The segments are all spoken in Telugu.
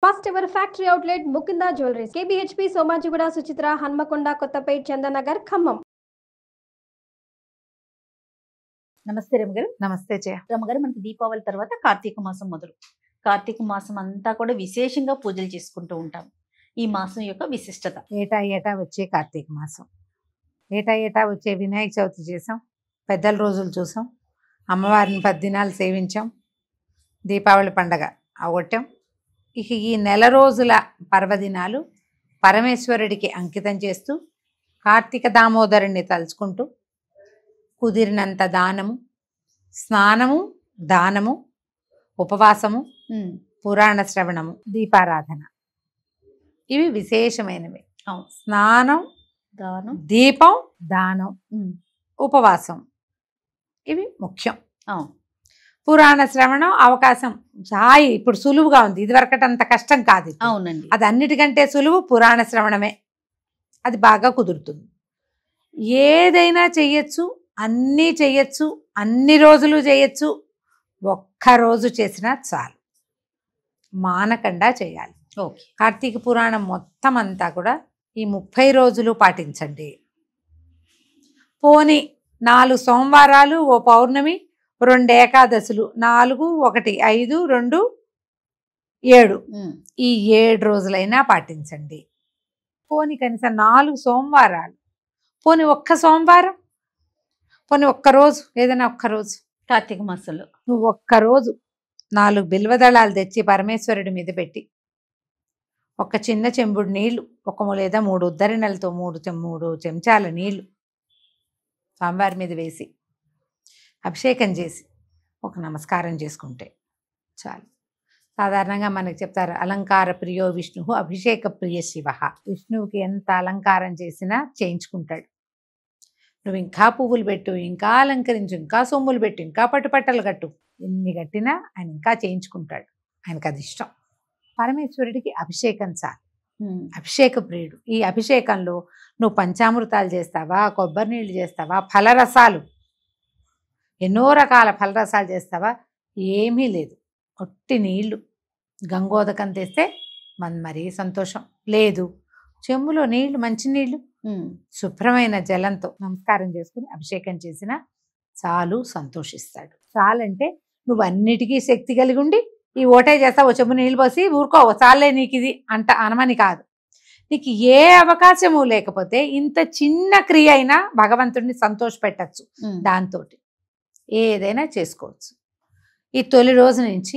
First ever factory outlet Mukinda Jewelries, KBHP, Somajiguda, Suchitra, Hanmakonda, Kottapet, Chandanagar, Khammam. నమస్తే రమగారు. నమస్తే జయ. రమగారు, మనకి దీపావళి తర్వాత కార్తీక మాసం మొదలు. కార్తీక మాసం అంతా కూడా విశేషంగా పూజలు చేసుకుంటూ ఉంటాం. ఈ మాసం యొక్క విశిష్టత ఏటా ఏటా వచ్చే కార్తీక మాసం, ఏటా ఏటా వచ్చే వినాయక చవితి చేసాం, పెద్దల రోజులు చూసాం, అమ్మవారిని 10 దినాలు సేవించాం, దీపావళి పండగ అవగొట్టాం. ఇక ఈ నెల రోజుల పర్వదినాలు పరమేశ్వరుడికి అంకితం చేస్తూ కార్తీక దామోదరుణ్ణి తలుచుకుంటూ కుదిరినంత దానము, స్నానము, దానము, ఉపవాసము, పురాణ శ్రవణము, దీపారాధన, ఇవి విశేషమైనవి. స్నానం, దానం, దీపం, దానం, ఉపవాసం, ఇవి ముఖ్యం. పురాణ శ్రవణం అవకాశం హాయి ఇప్పుడు సులువుగా ఉంది, ఇదివరకటి అంత కష్టం కాదు. అవునండి, అది అన్నిటికంటే సులువు పురాణ శ్రవణమే. అది బాగా కుదురుతుంది. ఏదైనా చెయ్యొచ్చు, అన్నీ చెయ్యొచ్చు, అన్ని రోజులు చేయొచ్చు. ఒక్కరోజు చేసినా చాలు, మానకుండా చేయాలి. ఓకే. కార్తీక పురాణం మొత్తం అంతా కూడా ఈ 30 రోజులు పాటించండి. పోని 4 సోమవారాలు, ఓ పౌర్ణమి, 2 ఏకాదశులు, 4, 1, 5, 2, 7, ఈ 7 రోజులైనా పాటించండి. పోని కనీసం 4 సోమవారాలు, పోని ఒక్క సోమవారం, పోని ఒక్కరోజు, ఏదైనా ఒక్కరోజు కార్తీక మాసంలో నువ్వు ఒక్కరోజు 4 బిల్వదళాలు తెచ్చి పరమేశ్వరుడి మీద పెట్టి ఒక చిన్న చెంబుడు నీళ్లు, లేదా 3 ఉద్దరణలతో 3 చెంచాల నీళ్లు స్వామివారి మీద వేసి అభిషేకం చేసి ఒక నమస్కారం చేసుకుంటే చాలు. సాధారణంగా మనకి చెప్తారు, అలంకార ప్రియో విష్ణు, అభిషేక ప్రియ శివ. విష్ణువుకి ఎంత అలంకారం చేసినా చేయించుకుంటాడు. నువ్వు ఇంకా పువ్వులు పెట్టు, ఇంకా అలంకరించు, ఇంకా సొమ్ములు పెట్టు, ఇంకా పట్టుపట్టలు కట్టు, ఎన్ని కట్టినా ఆయన ఇంకా చేయించుకుంటాడు. ఆయనకు అది ఇష్టం. పరమేశ్వరుడికి అభిషేకం చాలు. అభిషేక ప్రియుడు. ఈ అభిషేకంలో నువ్వు పంచామృతాలు చేస్తావా, కొబ్బరి నీళ్ళు చేస్తావా, ఫలరసాలు, ఎన్నో రకాల ఫలరసాలు చేస్తావా, ఏమీ లేదు. ఒట్టి నీళ్లు, గంగోదకం తెస్తే మరీ సంతోషం. లేదు, చెంబులో నీళ్లు, మంచినీళ్ళు, శుభ్రమైన జలంతో నమస్కారం చేసుకుని అభిషేకం చేసినా చాలు, సంతోషిస్తాడు. చాలంటే నువ్వు అన్నిటికీ శక్తి కలిగి ఉండి ఈ ఓటే చేస్తావు, చెంబు నీళ్ళు పోసి ఊరుకో, చాలే నీకు ఇది అనమని కాదు. నీకు ఏ అవకాశము లేకపోతే ఇంత చిన్న క్రియ అయినా భగవంతుడిని సంతోషపెట్టచ్చు. దాంతో ఏదైనా చేసుకోవచ్చు. ఈ తొలి రోజు నుంచి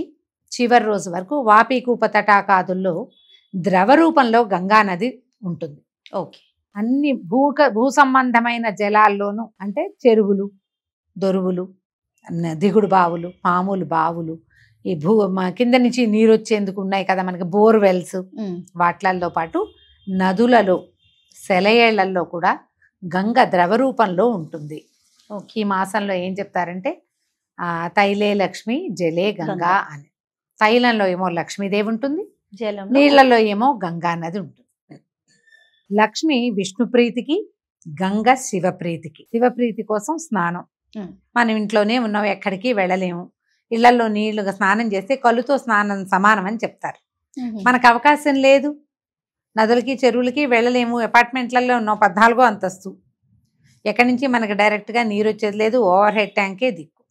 చివరి రోజు వరకు వాపీకూప తటాకాదుల్లో ద్రవ రూపంలో గంగా నది ఉంటుంది. ఓకే. అన్ని భూ సంబంధమైన జలాల్లోనూ, అంటే చెరువులు, దొరువులు, దిగుడు బావులు, మామూలు బావులు, ఈ కింద నుంచి నీరు వచ్చేందుకు ఉన్నాయి కదా మనకి బోర్వెల్స్, వాట్లల్లో పాటు నదులలో, సెలయేళ్లలో కూడా గంగ ద్రవ రూపంలో ఉంటుంది. ఈ మాసంలో ఏం చెప్తారంటే తైలే లక్ష్మి జలే గంగా అని. తైలంలో ఏమో లక్ష్మీదేవి ఉంటుంది, నీళ్లలో ఏమో గంగా నది ఉంటుంది. లక్ష్మి విష్ణు ప్రీతికి, గంగ శివప్రీతికి. శివప్రీతి కోసం స్నానం. మనం ఇంట్లోనే ఉన్నాం, ఎక్కడికి వెళ్ళలేము. ఇళ్లలో నీళ్లుగా స్నానం చేస్తే కళ్ళుతో స్నానం సమానం అని చెప్తారు. మనకు అవకాశం లేదు, నదులకి చెరువులకి వెళ్ళలేము, అపార్ట్మెంట్లలో ఉన్నాం, 14వ అంతస్తు, ఎక్కడి నుంచి మనకు డైరెక్ట్గా నీరు వచ్చేది లేదు, ఓవర్ హెడ్ ట్యాంకే దిక్కు.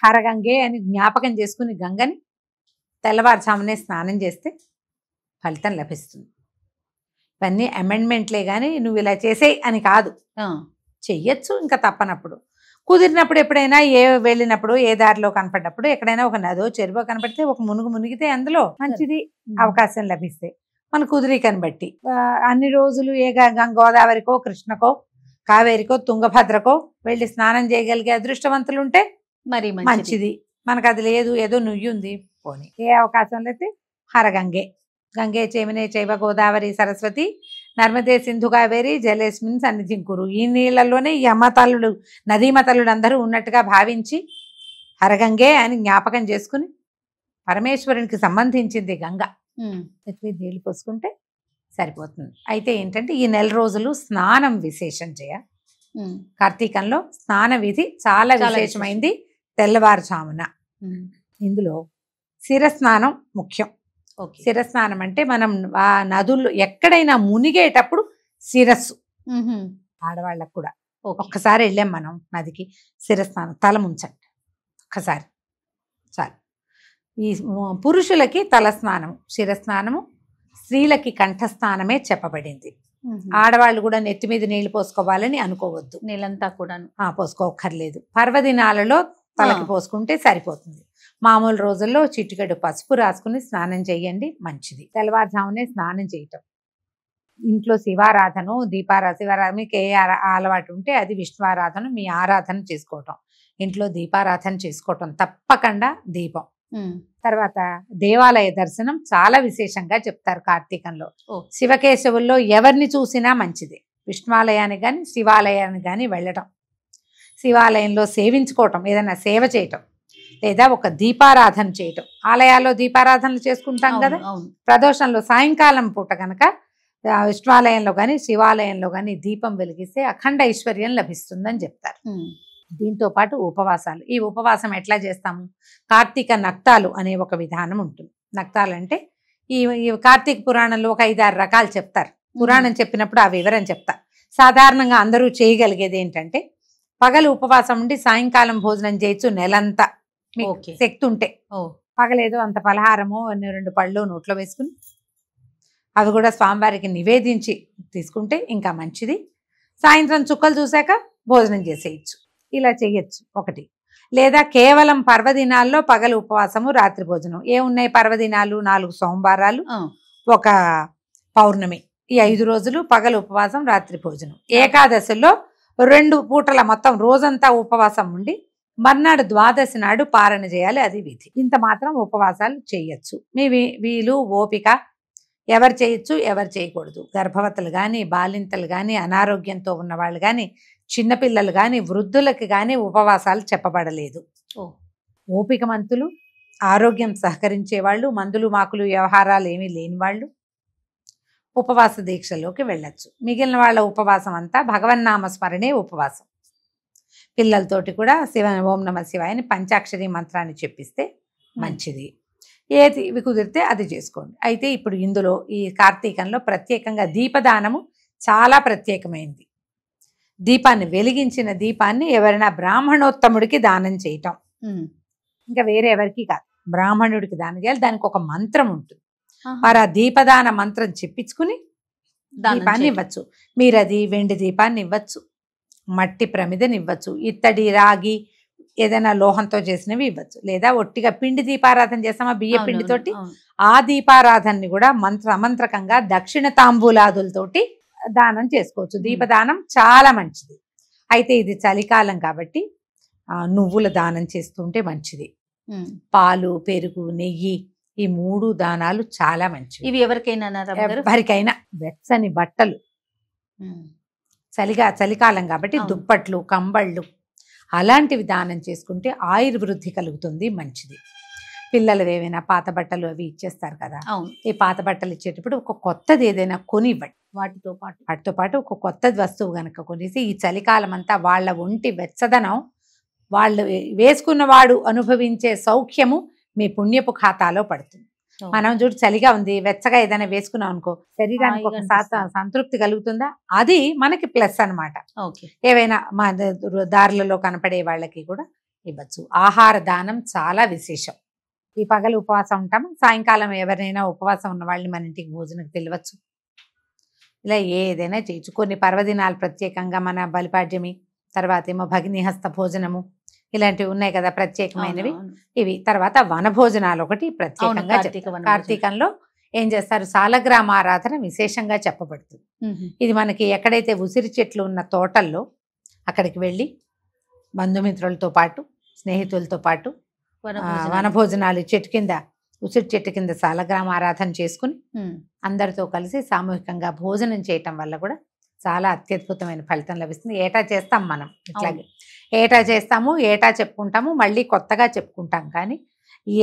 హరగంగే అని జ్ఞాపకం చేసుకుని గంగని తెల్లవారుజామునే స్నానం చేస్తే ఫలితం లభిస్తుంది. ఇవన్నీ అమెండ్మెంట్లే కానీ నువ్వు ఇలా చేసేయి అని కాదు, చెయ్యొచ్చు. ఇంకా తప్పనప్పుడు, కుదిరినప్పుడు, ఎప్పుడైనా వెళ్ళినప్పుడు, ఏ దారిలో కనపడినప్పుడు, ఎక్కడైనా ఒక నదో చెరువో కనపడితే ఒక మునిగితే అందులో మంచిది, అవకాశం లభిస్తే మన కుదిరికని బట్టి. అన్ని రోజులు ఏ గోదావరికో, కృష్ణకో, కావేరికో, తుంగభద్రకో వెళ్ళి స్నానం చేయగలిగే అదృష్టవంతులు ఉంటే మరి మంచిది. మనకు అది లేదు, ఏదో నుయ్యుంది, పోనీ. ఏ అవకాశం లేతే హరగంగే, గంగే చేమినే చైవ గోదావరి సరస్వతి నర్మదే సింధు కావేరి జలేస్మిన్ సన్నిధిం కురు. ఈ నీళ్లలోనే ఈ అమ్మతల్లుడు, నదీమతల్లుడు అందరూ ఉన్నట్టుగా భావించి హరగంగే అని జ్ఞాపకం చేసుకుని పరమేశ్వరునికి సంబంధించింది గంగ, నీళ్లు పోసుకుంటే సరిపోతుంది. అయితే ఏంటంటే ఈ నెల రోజులు స్నానం విశేషం చేయ. కార్తీకంలో స్నాన విధి చాలా విశేషమైంది. తెల్లవారుజామున ఇందులో శిరస్నానం ముఖ్యం. ఓకే. శిరస్నానం అంటే మనం ఆ నదుల్లో ఎక్కడైనా మునిగేటప్పుడు శిరస్సు, ఆడవాళ్ళకు కూడా ఓకే. ఒక్కసారి వెళ్ళాం మనం నదికి, శిరస్నానం తల ముంచండి ఒక్కసారి చాలు. ఈ పురుషులకి తలస్నానము శిరస్నానము, స్త్రీలకి కంఠస్నానమే చెప్పబడింది. ఆడవాళ్ళు కూడా నెత్తి మీద నీళ్లు పోసుకోవాలని అనుకోవద్దు, నీళ్ళంతా కూడాను. పోసుకోక్కర్లేదు. పర్వదినాలలో తలకి పోసుకుంటే సరిపోతుంది. మామూలు రోజుల్లో చిటికెడు పసుపు రాసుకుని స్నానం చేయండి, మంచిది. తెల్లవారుజామునే స్నానం చేయటం. ఇంట్లో శివారాధన, శివారాధన మీకు ఏ అలవాటు ఉంటే అది, విష్ణువారాధన మీ ఆరాధన చేసుకోవటం, ఇంట్లో దీపారాధన చేసుకోవటం తప్పకుండా. దీపం తర్వాత దేవాలయ దర్శనం చాలా విశేషంగా చెప్తారు కార్తీకంలో. శివకేశవుల్లో ఎవరిని చూసినా మంచిది. విష్ణువాలయానికి కానీ శివాలయానికి కానీ వెళ్ళటం, శివాలయంలో సేవించుకోవటం, ఏదైనా సేవ చేయటం, లేదా ఒక దీపారాధన చేయటం. ఆలయాల్లో దీపారాధనలు చేసుకుంటాం కదా, ప్రదోషంలో సాయంకాలం పూట కనుక విష్ణువాలయంలో కానీ శివాలయంలో కానీ దీపం వెలిగిస్తే అఖండ ఐశ్వర్యం లభిస్తుందని చెప్తారు. దీంతో పాటు ఉపవాసాలు. ఈ ఉపవాసం ఎట్లా చేస్తాము? కార్తీక నక్తాలు అనే ఒక విధానం ఉంటుంది. నక్తాలు అంటే ఈ కార్తీక పురాణంలో ఒక 5-6 రకాలు చెప్తారు. పురాణం చెప్పినప్పుడు ఆ వివరం చెప్తా. సాధారణంగా అందరూ చేయగలిగేది ఏంటంటే, పగలు ఉపవాసం ఉండి సాయంకాలం భోజనం చేయొచ్చు నెలంతా మీకు శక్తి ఉంటే. పగలేదో అంత పలహారమో 2 పళ్ళు నోట్లో వేసుకుని అవి కూడా స్వామివారికి నివేదించి తీసుకుంటే ఇంకా మంచిది. సాయంత్రం చుక్కలు చూశాక భోజనం చేసేయచ్చు. ఇలా చేయొచ్చు ఒకటి. లేదా కేవలం పర్వదినాల్లో పగలు ఉపవాసము, రాత్రి భోజనం. ఏమున్నాయి పర్వదినాలు? 4 సోమవారాలు, ఒక పౌర్ణమి. ఈ 5 రోజులు పగలు ఉపవాసం, రాత్రి భోజనం. ఏకాదశిలో 2 పూటల మొత్తం రోజంతా ఉపవాసం ఉండి మర్నాడు ద్వాదశి నాడు పారణ చేయాలి, అది విధి. ఇంత మాత్రం ఉపవాసాలు చేయొచ్చు. మీ వీలు ఓపిక, ఎవరు చేయొచ్చు ఎవరు చేయకూడదు. గర్భవతులు కానీ, బాలింతలు కానీ, అనారోగ్యంతో ఉన్నవాళ్ళు కానీ, చిన్నపిల్లలు కానీ, వృద్ధులకి కానీ ఉపవాసాలు చెప్పబడలేదు. ఓపికమంతులు, ఆరోగ్యం సహకరించే వాళ్ళు, మందులు మాకులు వ్యవహారాలు ఏమీ లేని వాళ్ళు ఉపవాస దీక్షలోకి వెళ్ళొచ్చు. మిగిలిన వాళ్ళ ఉపవాసం అంతా భగవన్నామ స్మరణే ఉపవాసం. పిల్లలతోటి కూడా ఓం నమ శివాయని పంచాక్షరి మంత్రాన్ని చెప్పిస్తే మంచిది. ఏది కుదిరితే అది చేసుకోండి. అయితే ఇప్పుడు ఇందులో ఈ కార్తీకంలో ప్రత్యేకంగా దీపదానము చాలా ప్రత్యేకమైంది. దీపాన్ని వెలిగించిన దీపాన్ని ఎవరైనా బ్రాహ్మణోత్తముడికి దానం చేయటం, ఇంకా వేరే ఎవరికి కాదు, బ్రాహ్మణుడికి దానం చేయాలి. దానికి ఒక మంత్రం ఉంటుంది. మరి ఆ దీపదాన మంత్రం చెప్పించుకుని దీపాన్ని ఇవ్వచ్చు. మీరు అది వెండి దీపాన్ని ఇవ్వచ్చు, మట్టి ప్రమిదని ఇవ్వచ్చు, ఇత్తడి రాగి ఏదైనా లోహంతో చేసినవి ఇవ్వచ్చు. లేదా ఒట్టిగా పిండి దీపారాధన చేస్తామా బియ్య పిండితోటి, ఆ దీపారాధనని కూడా అమంత్రకంగా దక్షిణ తాంబూలాదులతోటి దానం చేసుకోవచ్చు. దీపదానం చాలా మంచిది. అయితే ఇది చలికాలం కాబట్టి నువ్వుల దానం చేస్తుంటే మంచిది. పాలు, పెరుగు, నెయ్యి ఈ 3 దానాలు చాలా మంచివి. ఇవి ఎవరికైనా ఎవరికైనా. వెచ్చని బట్టలు, చలికాలం కాబట్టి దుప్పట్లు, కంబళ్ళు అలాంటివి దానం చేసుకుంటే ఆయుర్వృద్ధి కలుగుతుంది, మంచిది. పిల్లలు ఏవైనా పాత బట్టలు అవి ఇచ్చేస్తారు కదా, ఈ పాత బట్టలు ఇచ్చేటప్పుడు ఒక కొత్తది ఏదైనా కొని ఇవ్వండి. వాటితో పాటు ఒక కొత్తది వస్తువు కనుక కొనేసి ఈ చలికాలం అంతా వాళ్ళ ఒంటి వెచ్చదనం, వాళ్ళు వేసుకున్నవాడు అనుభవించే సౌఖ్యము మీ పుణ్యపు ఖాతాలో పడుతుంది. మనం చూడు చలిగా ఉంది, వెచ్చగా ఏదైనా వేసుకున్నాం అనుకో, శరీరానికి ఒక సంతృప్తి కలుగుతుందా, అది మనకి ప్లస్ అనమాట. ఏవైనా మా దారులలో కనపడే వాళ్ళకి కూడా ఇవ్వచ్చు. ఆహార దానం చాలా విశేషం. ఈ పగలు ఉపవాసం ఉంటాము, సాయంకాలం ఎవరైనా ఉపవాసం ఉన్న వాళ్ళని మన ఇంటికి భోజనం పిలవచ్చు. ఇలా ఏదైనా చేయొచ్చు. కొన్ని పర్వదినాలు ప్రత్యేకంగా మన బలిపాడ్యమి, తర్వాత ఏమో భగినిహస్త భోజనము, ఇలాంటివి ఉన్నాయి కదా ప్రత్యేకమైనవి. ఇవి తర్వాత వనభోజనాలు ఒకటి ప్రత్యేకంగా. కార్తీకంలో ఏం చేస్తారు, సాలగ్రామ ఆరాధన విశేషంగా చెప్పబడుతుంది. ఇది మనకి ఎక్కడైతే ఉసిరి చెట్లు ఉన్న తోటల్లో అక్కడికి వెళ్ళి బంధుమిత్రులతో పాటు, స్నేహితులతో పాటు వనభోజనాలు చెట్టు కింద, ఉసిరి చెట్టు కింద సాలగ్రామ ఆరాధన చేసుకుని అందరితో కలిసి సామూహికంగా భోజనం చేయటం వల్ల కూడా చాలా అత్యద్భుతమైన ఫలితం లభిస్తుంది. ఏటా చేస్తాం మనం, ఇట్లాగే ఏటా చేస్తాము, ఏటా చెప్పుకుంటాము, మళ్ళీ కొత్తగా చెప్పుకుంటాం. కానీ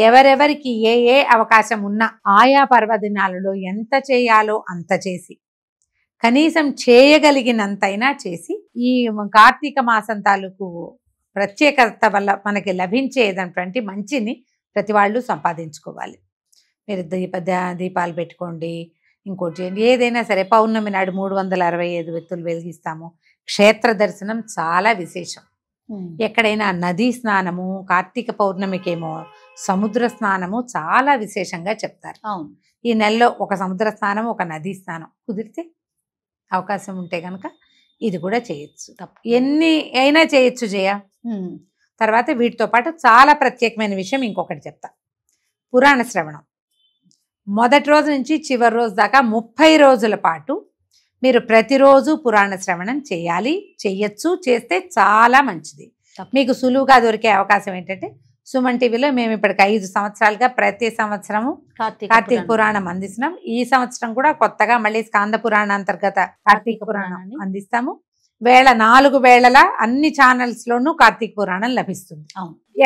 ఎవరెవరికి ఏ అవకాశం ఉన్నా ఆయా పర్వదినాలలో ఎంత చేయాలో అంత చేసి, కనీసం చేయగలిగినంతైనా చేసి, ఈ కార్తీక మాసం తాలూకు ప్రత్యేకత వల్ల మనకి లభించేటటువంటి మంచిని ప్రతి వాళ్ళు సంపాదించుకోవాలి. మీరు దీపాలు పెట్టుకోండి, ఇంకోటి చేయండి, ఏదైనా సరే. పౌర్ణమి నాడు 365 వెత్తులు వెలిగిస్తాము. క్షేత్ర దర్శనం చాలా విశేషం. ఎక్కడైనా నదీ స్నానము, కార్తీక పౌర్ణమికేమో సముద్ర స్నానము చాలా విశేషంగా చెప్తారు. అవును. ఈ నెలలో ఒక సముద్ర స్నానం, ఒక నదీ స్నానం కుదిరితే, అవకాశం ఉంటే కనుక ఇది కూడా చేయొచ్చు. ఎన్ని అయినా చేయొచ్చు జయ. తర్వాత వీటితో పాటు చాలా ప్రత్యేకమైన విషయం ఇంకొకటి చెప్తా. పురాణ శ్రవణం మొదటి రోజు నుంచి చివరి రోజు దాకా 30 రోజుల పాటు మీరు ప్రతిరోజు పురాణ శ్రవణం చేయాలి. చెయ్యొచ్చు. చేస్తే చాలా మంచిది. మీకు సులువుగా దొరికే అవకాశం ఏంటంటే, సుమన్ టీవీలో మేము ఇప్పటికి 5 సంవత్సరాలుగా ప్రతి సంవత్సరము కార్తీక పురాణం అందిస్తున్నాం. ఈ సంవత్సరం కూడా కొత్తగా మళ్ళీ స్కాంద పురాణ అంతర్గత కార్తీక పురాణం అందిస్తాము. 4 వేళలా అన్ని ఛానల్స్ లోనూ కార్తీక పురాణం లభిస్తుంది.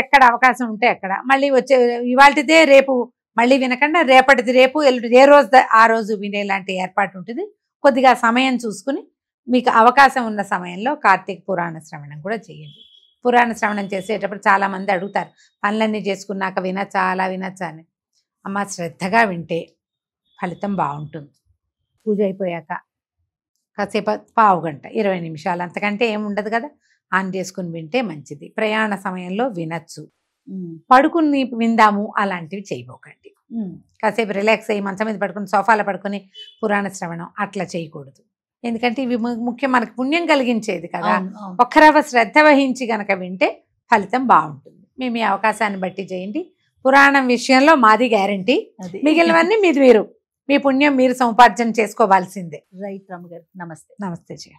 ఎక్కడ అవకాశం ఉంటే అక్కడ. మళ్ళీ వచ్చే ఇవాళదే రేపు మళ్ళీ వినకుండా రేపటిది రేపు, ఏ రోజు ఆ రోజు వినేలాంటి ఏర్పాటు ఉంటుంది. కొద్దిగా సమయం చూసుకుని మీకు అవకాశం ఉన్న సమయంలో కార్తీక పురాణ శ్రవణం కూడా చేయండి. పురాణ శ్రవణం చేసేటప్పుడు చాలా మంది అడుగుతారు, పనులన్నీ చేసుకున్నాక వినచ్చా, అలా వినచ్చా అని. అమ్మ, శ్రద్ధగా వింటే ఫలితం బాగుంటుంది. పూజ అయిపోయాక కాసేపు పావు గంట 20 నిమిషాలు, అంతకంటే ఏముండదు కదా, ఆన్ చేసుకుని వింటే మంచిది. ప్రయాణ సమయంలో వినచ్చు. పడుకుని విందాము అలాంటివి చేయబోకండి. కాసేపు రిలాక్స్ అయ్యి మంచం మీద పడుకుని, సోఫాలో పడుకుని పురాణ శ్రవణం అట్లా చేయకూడదు. ఎందుకంటే ఇవి ముఖ్యం, మనకు పుణ్యం కలిగించేది కదా. ఒక్కరవ శ్రద్ధ వహించి గనక వింటే ఫలితం బాగుంటుంది. మేము ఈ అవకాశాన్ని బట్టి చేయండి. పురాణం విషయంలో మాది గ్యారంటీ. మిగిలినవన్నీ మీరు మీ పుణ్యం మీరు సముపార్జన చేసుకోవాల్సిందే. రైట్ రమ్మ గారు. నమస్తే. నమస్తే జయ.